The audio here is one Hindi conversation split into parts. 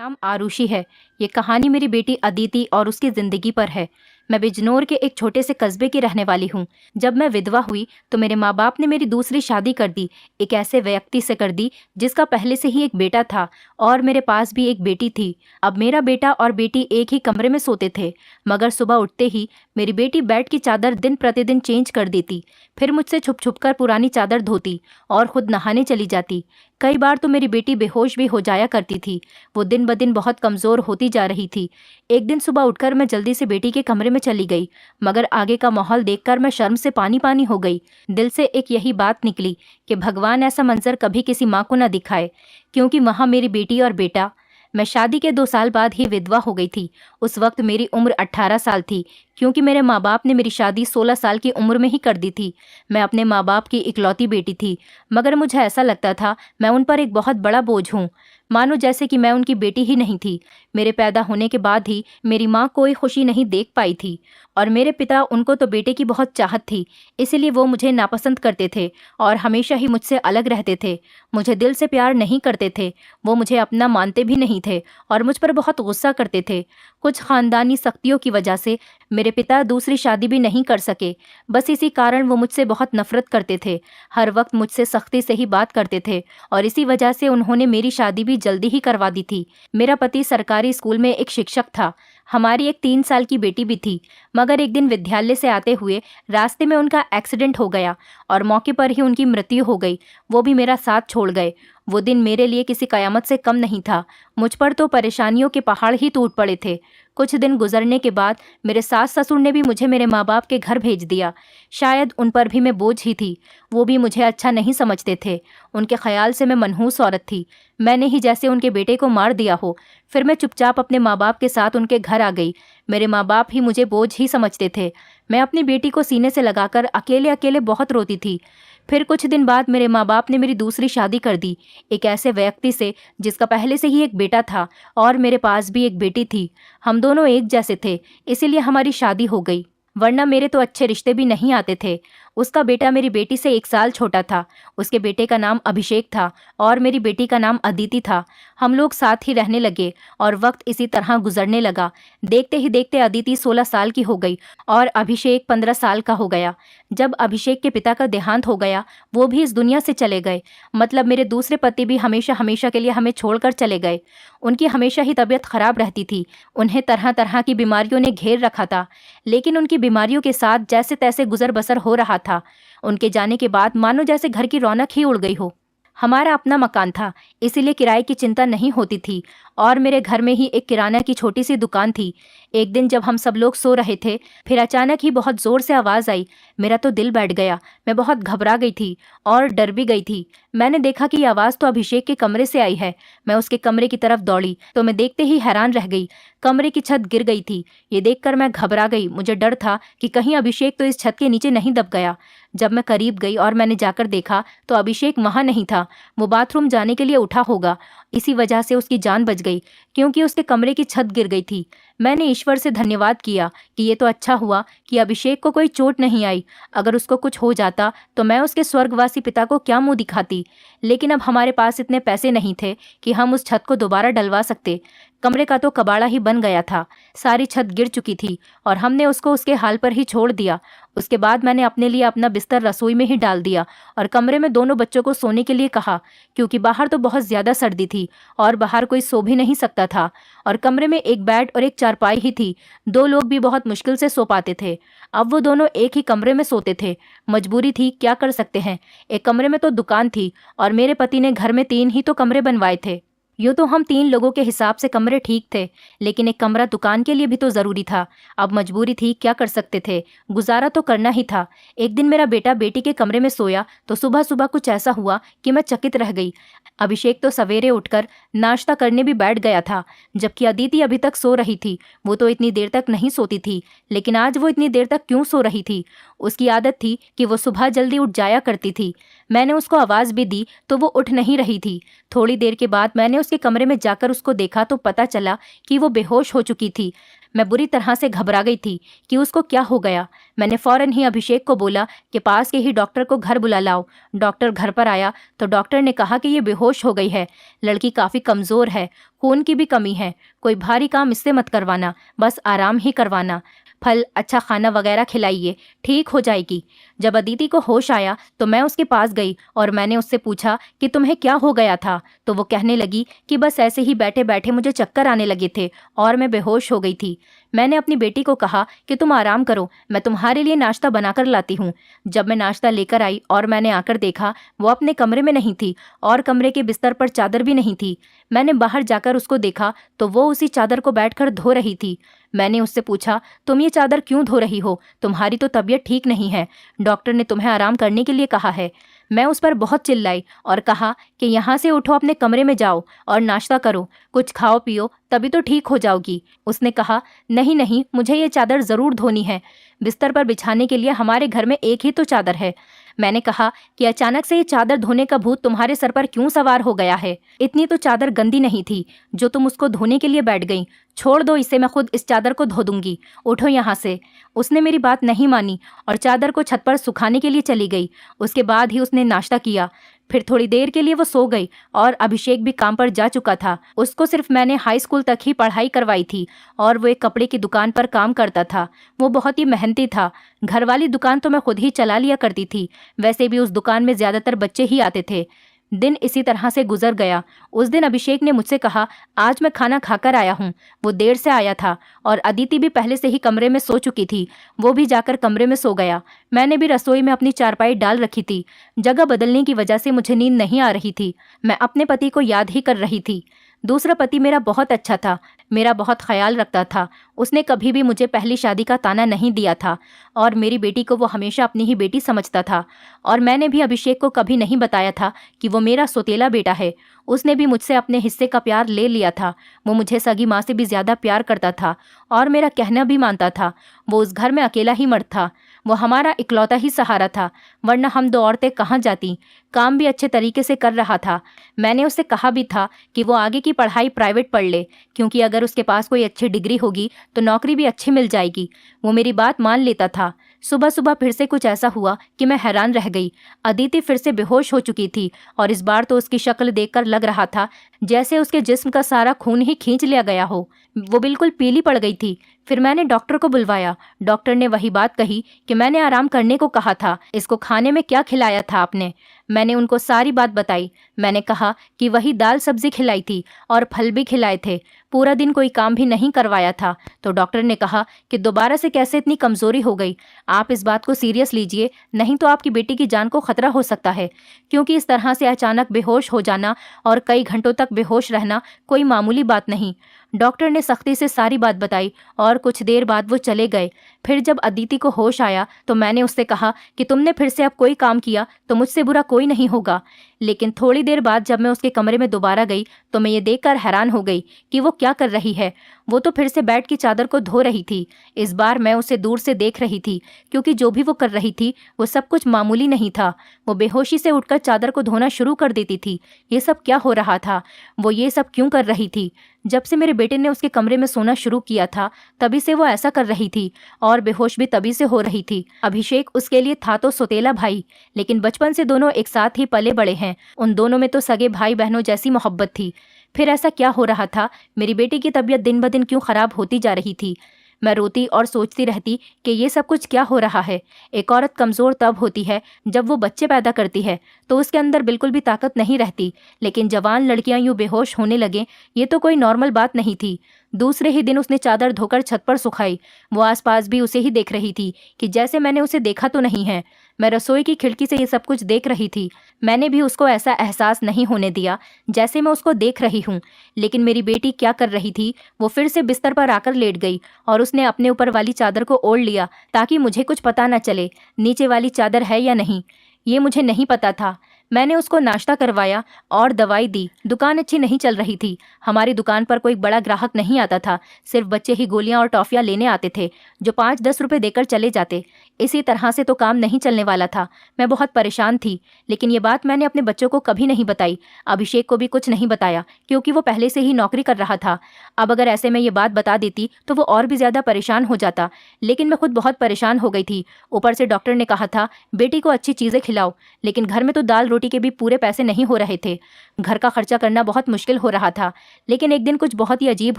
नाम आरुषि है। ये कहानी मेरी बेटी अदिति और उसकी ज़िंदगी पर है। मैं बिजनौर के एक छोटे से कस्बे की रहने वाली हूँ। जब मैं विधवा हुई तो मेरे माँ बाप ने मेरी दूसरी शादी कर दी। एक ऐसे व्यक्ति से कर दी जिसका पहले से ही एक बेटा था और मेरे पास भी एक बेटी थी। अब मेरा बेटा और बेटी एक ही कमरे में सोते थे, मगर सुबह उठते ही मेरी बेटी बेड की चादर दिन प्रतिदिन चेंज कर देती, फिर मुझसे छुप छुप कर पुरानी चादर धोती और खुद नहाने चली जाती। कई बार तो मेरी बेटी बेहोश भी हो जाया करती थी। वो दिन ब दिन बहुत कमज़ोर होती जा रही थी। एक दिन सुबह उठकर मैं जल्दी से बेटी के कमरे में चली गई, मगर आगे का माहौल देखकर मैं शर्म से पानी पानी हो गई। दिल से एक यही बात निकली कि भगवान ऐसा मंजर कभी किसी माँ को न दिखाए, क्योंकि वहाँ मेरी बेटी और बेटा। मैं शादी के 2 साल बाद ही विधवा हो गई थी। उस वक्त मेरी उम्र 18 साल थी, क्योंकि मेरे माँ बाप ने मेरी शादी 16 साल की उम्र में ही कर दी थी। मैं अपने माँ बाप की इकलौती बेटी थी, मगर मुझे ऐसा लगता था मैं उन पर एक बहुत बड़ा बोझ हूँ, मानो जैसे कि मैं उनकी बेटी ही नहीं थी। मेरे पैदा होने के बाद ही मेरी माँ कोई खुशी नहीं देख पाई थी, और मेरे पिता, उनको तो बेटे की बहुत चाहत थी, इसीलिए वो मुझे नापसंद करते थे और हमेशा ही मुझसे अलग रहते थे। मुझे दिल से प्यार नहीं करते थे, वो मुझे अपना मानते भी नहीं थे और मुझ पर बहुत गुस्सा करते थे। कुछ खानदानी सख्तियों की वजह से मेरे पिता दूसरी शादी भी नहीं कर सके। बस इसी कारण वो मुझसे बहुत नफरत करते थे, हर वक्त मुझसे सख्ती से ही बात करते थे, और इसी वजह से उन्होंने मेरी शादी भी जल्दी ही करवा दी थी। मेरा पति सरकारी स्कूल में एक शिक्षक था। हमारी एक 3 साल की बेटी भी थी, मगर एक दिन विद्यालय से आते हुए रास्ते में उनका एक्सीडेंट हो गया और मौके पर ही उनकी मृत्यु हो गई। वो भी मेरा साथ छोड़ गए। वो दिन मेरे लिए किसी कयामत से कम नहीं था। मुझ पर तो परेशानियों के पहाड़ ही टूट पड़े थे। कुछ दिन गुजरने के बाद मेरे सास ससुर ने भी मुझे मेरे माँ बाप के घर भेज दिया। शायद उन पर भी मैं बोझ ही थी। वो भी मुझे अच्छा नहीं समझते थे। उनके ख्याल से मैं मनहूस औरत थी। मैंने ही जैसे उनके बेटे को मार दिया हो। फिर मैं चुपचाप अपने माँ बाप के साथ उनके घर आ गई। मेरे माँ बाप ही मुझे बोझ ही समझते थे। मैं अपनी बेटी को सीने से लगाकर अकेले अकेले बहुत रोती थी। फिर कुछ दिन बाद मेरे माँ बाप ने मेरी दूसरी शादी कर दी, एक ऐसे व्यक्ति से जिसका पहले से ही एक बेटा था और मेरे पास भी एक बेटी थी। हम दोनों एक जैसे थे, इसीलिए हमारी शादी हो गई, वरना मेरे तो अच्छे रिश्ते भी नहीं आते थे। उसका बेटा मेरी बेटी से 1 साल छोटा था। उसके बेटे का नाम अभिषेक था और मेरी बेटी का नाम अदिति था। हम लोग साथ ही रहने लगे और वक्त इसी तरह गुजरने लगा। देखते ही देखते अदिति 16 साल की हो गई और अभिषेक 15 साल का हो गया। जब अभिषेक के पिता का देहांत हो गया, वो भी इस दुनिया से चले गए। मतलब मेरे दूसरे पति भी हमेशा हमेशा के लिए हमें छोड़कर चले गए। उनकी हमेशा ही तबीयत खराब रहती थी। उन्हें तरह तरह की बीमारियों ने घेर रखा था, लेकिन उनकी बीमारियों के साथ जैसे तैसे गुजर बसर हो रहा था। उनके जाने के बाद मानो जैसे घर की रौनक ही उड़ गई हो। हमारा अपना मकान था, इसीलिए किराए की चिंता नहीं होती थी, और मेरे घर में ही एक किराना की छोटी सी दुकान थी। एक दिन जब हम सब लोग सो रहे थे, फिर अचानक ही बहुत ज़ोर से आवाज़ आई। मेरा तो दिल बैठ गया। मैं बहुत घबरा गई थी और डर भी गई थी। मैंने देखा कि ये आवाज़ तो अभिषेक के कमरे से आई है। मैं उसके कमरे की तरफ दौड़ी तो मैं देखते ही हैरान रह गई। कमरे की छत गिर गई थी। ये देखकर मैं घबरा गई। मुझे डर था कि कहीं अभिषेक तो इस छत के नीचे नहीं दब गया। जब मैं करीब गई और मैंने जाकर देखा तो अभिषेक वहाँ नहीं था। वो बाथरूम जाने के लिए उठा होगा, इसी वजह से उसकी जान बच गई, क्योंकि उसके कमरे की छत गिर गई थी। मैंने ईश्वर से धन्यवाद किया कि ये तो अच्छा हुआ कि अभिषेक को कोई चोट नहीं आई। अगर उसको कुछ हो जाता तो मैं उसके स्वर्गवासी पिता को क्या मुंह दिखाती। लेकिन अब हमारे पास इतने पैसे नहीं थे कि हम उस छत को दोबारा डलवा सकते। कमरे का तो कबाड़ा ही बन गया था। सारी छत गिर चुकी थी और हमने उसको उसके हाल पर ही छोड़ दिया। उसके बाद मैंने अपने लिए अपना बिस्तर रसोई में ही डाल दिया और कमरे में दोनों बच्चों को सोने के लिए कहा, क्योंकि बाहर तो बहुत ज़्यादा सर्दी थी और बाहर कोई सो भी नहीं सकता था, और कमरे में एक बेड और एक चारपाई ही थी। 2 लोग भी बहुत मुश्किल से सो पाते थे। अब वो दोनों एक ही कमरे में सोते थे। मजबूरी थी, क्या कर सकते हैं। एक कमरे में तो दुकान थी और मेरे पति ने घर में 3 ही तो कमरे बनवाए थे। यूँ तो हम 3 लोगों के हिसाब से कमरे ठीक थे, लेकिन एक कमरा दुकान के लिए भी तो ज़रूरी था। अब मजबूरी थी, क्या कर सकते थे, गुजारा तो करना ही था। एक दिन मेरा बेटा बेटी के कमरे में सोया तो सुबह सुबह कुछ ऐसा हुआ कि मैं चकित रह गई। अभिषेक तो सवेरे उठकर नाश्ता करने भी बैठ गया था, जबकि अदिति अभी तक सो रही थी। वो तो इतनी देर तक नहीं सोती थी, लेकिन आज वो इतनी देर तक क्यों सो रही थी? उसकी आदत थी कि वो सुबह जल्दी उठ जाया करती थी। मैंने उसको आवाज़ भी दी तो वो उठ नहीं रही थी। थोड़ी देर के बाद मैंने उसके कमरे में जाकर उसको देखा तो पता चला कि वो बेहोश हो चुकी थी। मैं बुरी तरह से घबरा गई थी कि उसको क्या हो गया। मैंने फ़ौरन ही अभिषेक को बोला कि पास के ही डॉक्टर को घर बुला लाओ। डॉक्टर घर पर आया तो डॉक्टर ने कहा कि ये बेहोश हो गई है, लड़की काफ़ी कमज़ोर है, खून की भी कमी है, कोई भारी काम इससे मत करवाना, बस आराम ही करवाना, फल अच्छा खाना वगैरह खिलाइए, ठीक हो जाएगी। जब अदिति को होश आया तो मैं उसके पास गई और मैंने उससे पूछा कि तुम्हें क्या हो गया था। तो वो कहने लगी कि बस ऐसे ही बैठे बैठे मुझे चक्कर आने लगे थे और मैं बेहोश हो गई थी। मैंने अपनी बेटी को कहा कि तुम आराम करो, मैं तुम्हारे लिए नाश्ता बनाकर लाती हूँ। जब मैं नाश्ता लेकर आई और मैंने आकर देखा वो अपने कमरे में नहीं थी और कमरे के बिस्तर पर चादर भी नहीं थी। मैंने बाहर जाकर उसको देखा तो वो उसी चादर को बैठकर धो रही थी। मैंने उससे पूछा, तुम ये चादर क्यों धो रही हो? तुम्हारी तो तबीयत ठीक नहीं है, डॉक्टर ने तुम्हें आराम करने के लिए कहा है। मैं उस पर बहुत चिल्लाई और कहा कि यहाँ से उठो, अपने कमरे में जाओ और नाश्ता करो, कुछ खाओ पियो, तभी तो ठीक हो जाओगी। उसने कहा, नहीं नहीं, मुझे ये चादर ज़रूर धोनी है, बिस्तर पर बिछाने के लिए हमारे घर में एक ही तो चादर है। मैंने कहा कि अचानक से ये चादर धोने का भूत तुम्हारे सर पर क्यों सवार हो गया है? इतनी तो चादर गंदी नहीं थी जो तुम उसको धोने के लिए बैठ गई। छोड़ दो इसे, मैं खुद इस चादर को धो दूंगी, उठो यहाँ से। उसने मेरी बात नहीं मानी और चादर को छत पर सुखाने के लिए चली गई। उसके बाद ही उसने नाश्ता किया। फिर थोड़ी देर के लिए वो सो गई और अभिषेक भी काम पर जा चुका था। उसको सिर्फ मैंने हाई स्कूल तक ही पढ़ाई करवाई थी और वो एक कपड़े की दुकान पर काम करता था। वो बहुत ही मेहनती था। घर वाली दुकान तो मैं खुद ही चला लिया करती थी। वैसे भी उस दुकान में ज़्यादातर बच्चे ही आते थे। दिन इसी तरह से गुजर गया। उस दिन अभिषेक ने मुझसे कहा, आज मैं खाना खाकर आया हूँ। वो देर से आया था और अदिति भी पहले से ही कमरे में सो चुकी थी। वो भी जाकर कमरे में सो गया। मैंने भी रसोई में अपनी चारपाई डाल रखी थी। जगह बदलने की वजह से मुझे नींद नहीं आ रही थी। मैं अपने पति को याद ही कर रही थी। दूसरा पति मेरा बहुत अच्छा था, मेरा बहुत ख्याल रखता था। उसने कभी भी मुझे पहली शादी का ताना नहीं दिया था और मेरी बेटी को वो हमेशा अपनी ही बेटी समझता था। और मैंने भी अभिषेक को कभी नहीं बताया था कि वो मेरा सौतेला बेटा है। उसने भी मुझसे अपने हिस्से का प्यार ले लिया था। वो मुझे सगी माँ से भी ज़्यादा प्यार करता था और मेरा कहना भी मानता था। वो उस घर में अकेला ही मर्द था। वो हमारा इकलौता ही सहारा था, वरना हम दो औरतें कहाँ जाती। काम भी अच्छे तरीके से कर रहा था। मैंने उससे कहा भी था कि वो आगे की पढ़ाई प्राइवेट पढ़ ले, क्योंकि अगर उसके पास कोई अच्छी डिग्री होगी तो नौकरी भी अच्छी मिल जाएगी। वो मेरी बात मान लेता था। सुबह सुबह फिर से कुछ ऐसा हुआ कि मैं हैरान रह गई। अदिति फिर से बेहोश हो चुकी थी और इस बार तो उसकी शक्ल देखकर लग रहा था जैसे उसके जिस्म का सारा खून ही खींच लिया गया हो। वो बिल्कुल पीली पड़ गई थी। फिर मैंने डॉक्टर को बुलवाया। डॉक्टर ने वही बात कही कि मैंने आराम करने को कहा था, इसको खाने में क्या खिलाया था आपने? मैंने उनको सारी बात बताई। मैंने कहा कि वही दाल सब्जी खिलाई थी और फल भी खिलाए थे, पूरा दिन कोई काम भी नहीं करवाया था। तो डॉक्टर ने कहा कि दोबारा से कैसे इतनी कमज़ोरी हो गई, आप इस बात को सीरियस लीजिए, नहीं तो आपकी बेटी की जान को खतरा हो सकता है, क्योंकि इस तरह से अचानक बेहोश हो जाना और कई घंटों तक बेहोश रहना कोई मामूली बात नहीं। डॉक्टर ने सख्ती से सारी बात बताई और कुछ देर बाद वो चले गए। फिर जब अदिति को होश आया तो मैंने उससे कहा कि तुमने फिर से अब कोई काम किया तो मुझसे बुरा कोई नहीं होगा। लेकिन थोड़ी देर बाद जब मैं उसके कमरे में दोबारा गई तो मैं ये देखकर हैरान हो गई कि वो क्या कर रही है। वो तो फिर से बेड की चादर को धो रही थी। इस बार मैं उसे दूर से देख रही थी, क्योंकि जो भी वो कर रही थी वो सब कुछ मामूली नहीं था। वो बेहोशी से उठकर चादर को धोना शुरू कर देती थी। ये सब क्या हो रहा था? वो ये सब क्यों कर रही थी? जब से मेरे बेटे ने उसके कमरे में सोना शुरू किया था तभी से वो ऐसा कर रही थी और बेहोश भी तभी से हो रही थी। अभिषेक उसके लिए था तो सौतेला भाई, लेकिन बचपन से दोनों एक साथ ही पले बड़े हैं। उन दोनों में तो सगे भाई बहनों जैसी मोहब्बत थी। फिर ऐसा क्या हो रहा था? मेरी बेटी की तबीयत दिन ब दिन क्यों खराब होती जा रही थी? मैं रोती और सोचती रहती कि ये सब कुछ क्या हो रहा है। एक औरत कमज़ोर तब होती है जब वो बच्चे पैदा करती है, तो उसके अंदर बिल्कुल भी ताकत नहीं रहती। लेकिन जवान लड़कियां यूँ बेहोश होने लगें, ये तो कोई नॉर्मल बात नहीं थी। दूसरे ही दिन उसने चादर धोकर छत पर सुखाई। वो आसपास भी उसे ही देख रही थी कि जैसे मैंने उसे देखा तो नहीं है। मैं रसोई की खिड़की से ये सब कुछ देख रही थी। मैंने भी उसको ऐसा एहसास नहीं होने दिया जैसे मैं उसको देख रही हूँ। लेकिन मेरी बेटी क्या कर रही थी? वो फिर से बिस्तर पर आकर लेट गई और उसने अपने ऊपर वाली चादर को ओढ़ लिया ताकि मुझे कुछ पता न चले नीचे वाली चादर है या नहीं। ये मुझे नहीं पता था। मैंने उसको नाश्ता करवाया और दवाई दी। दुकान अच्छी नहीं चल रही थी। हमारी दुकान पर कोई बड़ा ग्राहक नहीं आता था। सिर्फ बच्चे ही गोलियां और टॉफियां लेने आते थे, जो 5-10 रुपए देकर चले जाते। इसी तरह से तो काम नहीं चलने वाला था। मैं बहुत परेशान थी, लेकिन ये बात मैंने अपने बच्चों को कभी नहीं बताई। अभिषेक को भी कुछ नहीं बताया, क्योंकि वो पहले से ही नौकरी कर रहा था। अब अगर ऐसे में ये बात बता देती तो वो और भी ज्यादा परेशान हो जाता। लेकिन मैं खुद बहुत परेशान हो गई थी। ऊपर से डॉक्टर ने कहा था बेटी को अच्छी चीजें खिलाओ, लेकिन घर में तो दाल रोटी के भी पूरे पैसे नहीं हो रहे थे। घर का खर्चा करना बहुत मुश्किल हो रहा था। लेकिन एक दिन कुछ बहुत ही अजीब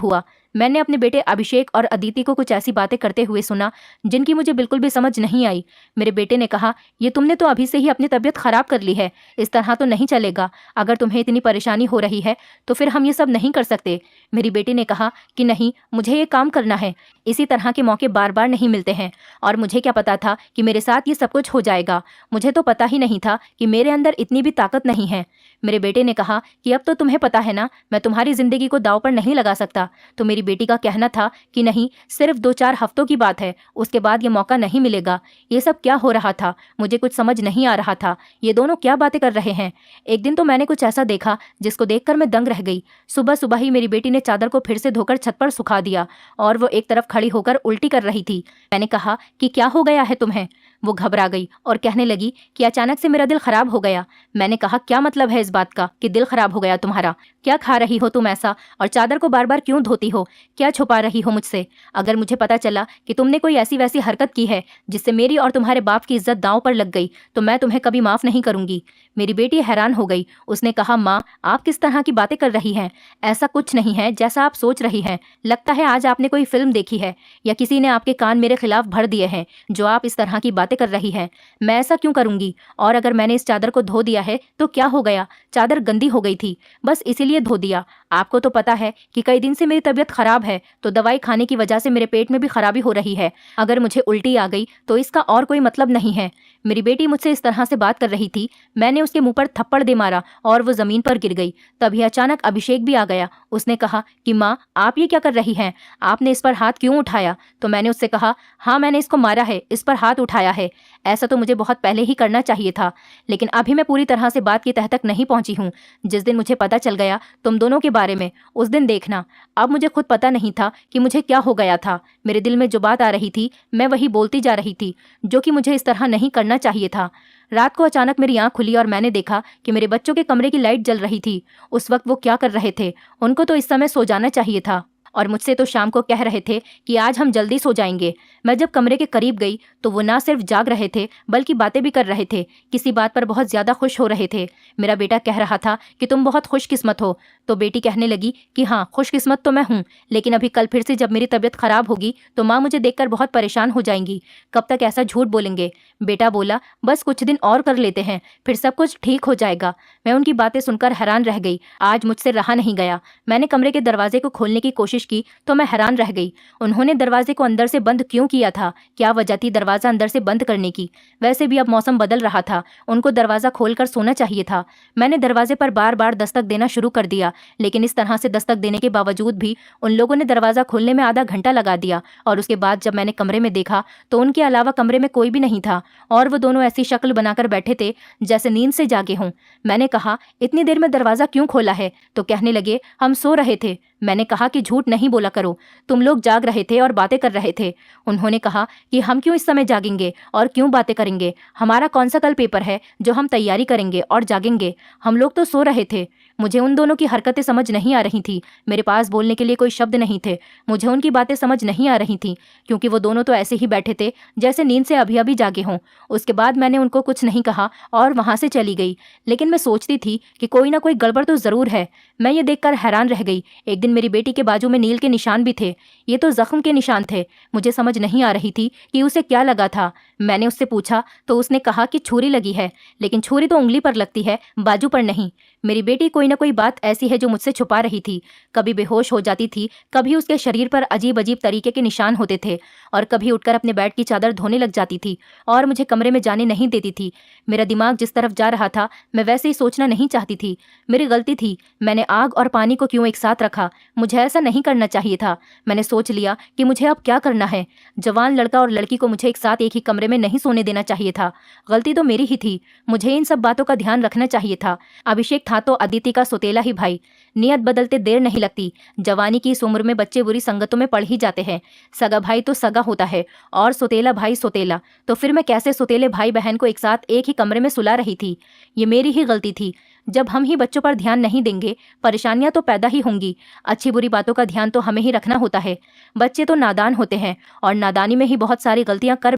हुआ। मैंने अपने बेटे अभिषेक और अदिति को कुछ ऐसी बातें करते हुए सुना जिनकी मुझे बिल्कुल भी समझ नहीं आई। मेरे बेटे ने कहा, ये तुमने तो अभी से ही अपनी तबीयत खराब कर ली है, इस तरह तो नहीं चलेगा। अगर तुम्हें इतनी परेशानी हो रही है तो फिर हम ये सब नहीं कर सकते। मेरी बेटी ने कहा कि नहीं, मुझे ये काम करना है। इसी तरह के मौके बार बार नहीं मिलते हैं, और मुझे क्या पता था कि मेरे साथ ये सब कुछ हो जाएगा। मुझे तो पता ही नहीं था कि मेरे अंदर इतनी भी ताकत नहीं है। मेरे बेटे ने कहा कि अब तो तुम्हें पता है ना, मैं तुम्हारी जिंदगी को दांव पर नहीं लगा सकता। तो मेरी बेटी का कहना था कि नहीं, सिर्फ 2-4 हफ्तों की बात है, उसके बाद ये मौका नहीं मिलेगा। ये सब क्या हो रहा था, मुझे कुछ समझ नहीं आ रहा था। ये दोनों क्या बातें कर रहे हैं। एक दिन तो मैंने कुछ ऐसा देखा जिसको देखकर मैं दंग रह गई। सुबह सुबह ही मेरी बेटी ने चादर को फिर से धोकर छत पर सुखा दिया, और वो एक तरफ खड़ी होकर उल्टी कर रही थी। मैंने कहा कि क्या हो गया है तुम्हें। वो घबरा गई और कहने लगी कि अचानक से मेरा दिल खराब हो गया। मैंने कहा, क्या मतलब है इस बात का कि दिल खराब हो गया तुम्हारा? क्या खा रही हो तुम ऐसा, और चादर को बार बार क्यों धोती हो? क्या छुपा रही हो मुझसे? अगर मुझे पता चला कि तुमने कोई ऐसी वैसी हरकत की है जिससे मेरी और तुम्हारे बाप की इज्जत दांव पर लग गई, तो मैं तुम्हें कभी माफ नहीं करूंगी। मेरी बेटी हैरान हो गई। उसने कहा, माँ, आप किस तरह की बातें कर रही हैं? ऐसा कुछ नहीं है जैसा आप सोच रही हैं। लगता है आज आपने कोई फिल्म देखी है, या किसी ने आपके कान मेरे खिलाफ भर दिए हैं, जो आप इस तरह की बातें कर रही हैं। मैं ऐसा क्यों करूंगी? और अगर मैंने इस चादर को धो दिया है तो क्या हो गया? चादर गंदी हो गई थी, बस इसीलिए धो दिया। आपको तो पता है कि कई दिन से मेरी तबीयत खराब है, तो दवाई खाने की वजह से मेरे पेट में भी खराबी हो रही है। अगर मुझे उल्टी आ गई तो इसका और कोई मतलब नहीं है। मेरी बेटी मुझसे इस तरह से बात कर रही थी। मैंने उसके मुंह पर थप्पड़ दे मारा और वो जमीन पर गिर गई। तभी अचानक अभिषेक भी आ गया। उसने कहा कि माँ, आप ये क्या कर रही हैं? आपने इस पर हाथ क्यों उठाया? तो मैंने उससे कहा, हाँ, मैंने इसको मारा है, इस पर हाथ उठाया है। ऐसा तो मुझे बहुत पहले ही करना चाहिए था, लेकिन अभी मैं पूरी तरह से बात की तह तक नहीं पहुंची हूँ। जिस दिन मुझे पता चल गया तुम दोनों के बारे में, उस दिन देखना। अब मुझे खुद पता नहीं था कि मुझे क्या हो गया था। मेरे दिल में जो बात आ रही थी मैं वही बोलती जा रही थी, जो कि मुझे इस तरह नहीं करना चाहिए था। रात को अचानक मेरी आंख खुली और मैंने देखा कि मेरे बच्चों के कमरे की लाइट जल रही थी। उस वक्त वो क्या कर रहे थे? उनको तो इस समय सो जाना चाहिए था, और मुझसे तो शाम को कह रहे थे कि आज हम जल्दी सो जाएंगे। मैं जब कमरे के करीब गई तो वो ना सिर्फ जाग रहे थे बल्कि बातें भी कर रहे थे। किसी बात पर बहुत ज्यादा खुश हो रहे थे। मेरा बेटा कह रहा था कि तुम बहुत खुशकिस्मत हो, तो बेटी कहने लगी कि हाँ, खुशकिस्मत तो मैं हूँ, लेकिन अभी कल फिर से जब मेरी तबीयत खराब होगी तो माँ मुझे देखकर बहुत परेशान हो जाएंगी। कब तक ऐसा झूठ बोलेंगे? बेटा बोला, बस कुछ दिन और कर लेते हैं, फिर सब कुछ ठीक हो जाएगा। मैं उनकी बातें सुनकर हैरान रह गई। आज मुझसे रहा नहीं गया। मैंने कमरे के दरवाजे को खोलने की कोशिश की तो मैं हैरान रह गई। उन्होंने दरवाजे को अंदर से बंद क्यों किया था? क्या वजह थी दरवाजा अंदर से बंद करने की? वैसे भी अब मौसम बदल रहा था, उनको दरवाजा खोलकर सोना चाहिए था। मैंने दरवाजे पर बार बार दस्तक देना शुरू कर दिया, लेकिन इस तरह से दस्तक देने के बावजूद भी उन लोगों ने दरवाजा खोलने में आधा घंटा लगा दिया। और उसके बाद जब मैंने कमरे में देखा तो उनके अलावा कमरे में कोई भी नहीं था, और वो दोनों ऐसी शक्ल बनाकर बैठे थे जैसे नींद से जागे हों। मैंने कहा, इतनी देर में दरवाजा क्यों खोला है? तो कहने लगे, हम सो रहे थे। मैंने कहा कि झूठ नहीं बोला करो, तुम लोग जाग रहे थे और बातें कर रहे थे। उन्होंने कहा कि हम क्यों इस समय जागेंगे और क्यों बातें करेंगे? हमारा कौन सा कल पेपर है जो हम तैयारी करेंगे और जागेंगे? हम लोग तो सो रहे थे। मुझे उन दोनों की हरकतें समझ नहीं आ रही थी। मेरे पास बोलने के लिए कोई शब्द नहीं थे। मुझे उनकी बातें समझ नहीं आ रही थी, क्योंकि वो दोनों तो ऐसे ही बैठे थे जैसे नींद से अभी अभी जागे हों। उसके बाद मैंने उनको कुछ नहीं कहा और वहां से चली गई। लेकिन मैं सोचती थी कि कोई ना कोई गड़बड़ तो जरूर है। मैं ये देखकर हैरान रह गई। एक दिन मेरी बेटी के बाजू में नील के निशान भी थे। ये तो जख्म के निशान थे। मुझे समझ नहीं आ रही थी कि उसे क्या लगा था। मैंने उससे पूछा तो उसने कहा कि छुरी लगी है, लेकिन छुरी तो उंगली पर लगती है, बाजू पर नहीं। मेरी बेटी कोई कोई ना कोई बात ऐसी है जो मुझसे छुपा रही थी। कभी बेहोश हो जाती थी, कभी उसके शरीर पर अजीब अजीब तरीके के निशान होते थे, और कभी उठकर अपने बेड की चादर धोने लग जाती थी और मुझे कमरे में जाने नहीं देती थी। मेरा दिमाग जिस तरफ जा रहा था मैं वैसे ही सोचना नहीं चाहती थी। मेरी गलती थी, मैंने आग और पानी को क्यों एक साथ रखा? मुझे ऐसा नहीं करना चाहिए था। मैंने सोच लिया कि मुझे अब क्या करना है। जवान लड़का और लड़की को मुझे एक साथ एक ही कमरे में नहीं सोने देना चाहिए था। गलती तो मेरी ही थी, मुझे इन सब बातों का ध्यान रखना चाहिए था। अभिषेक था तो अदिति का सौतेला ही भाई। नियत बदलते देर नहीं लगती। जवानी की इस उम्र में बच्चे बुरी संगतों में पड़ ही जाते हैं। सगा भाई तो सगा होता है और सौतेला भाई सौतेला। तो फिर मैं कैसे सौतेले भाई बहन को एक साथ एक ही कमरे में सुला रही थी? ये मेरी ही गलती थी। जब हम ही बच्चों पर ध्यान नहीं देंगे, परेशानियां तो पैदा ही होंगी। अच्छी बुरी बातों का ध्यान तो हमें ही रखना होता है। बच्चे तो नादान होते हैं और नादानी में ही बहुत सारी गलतियां कर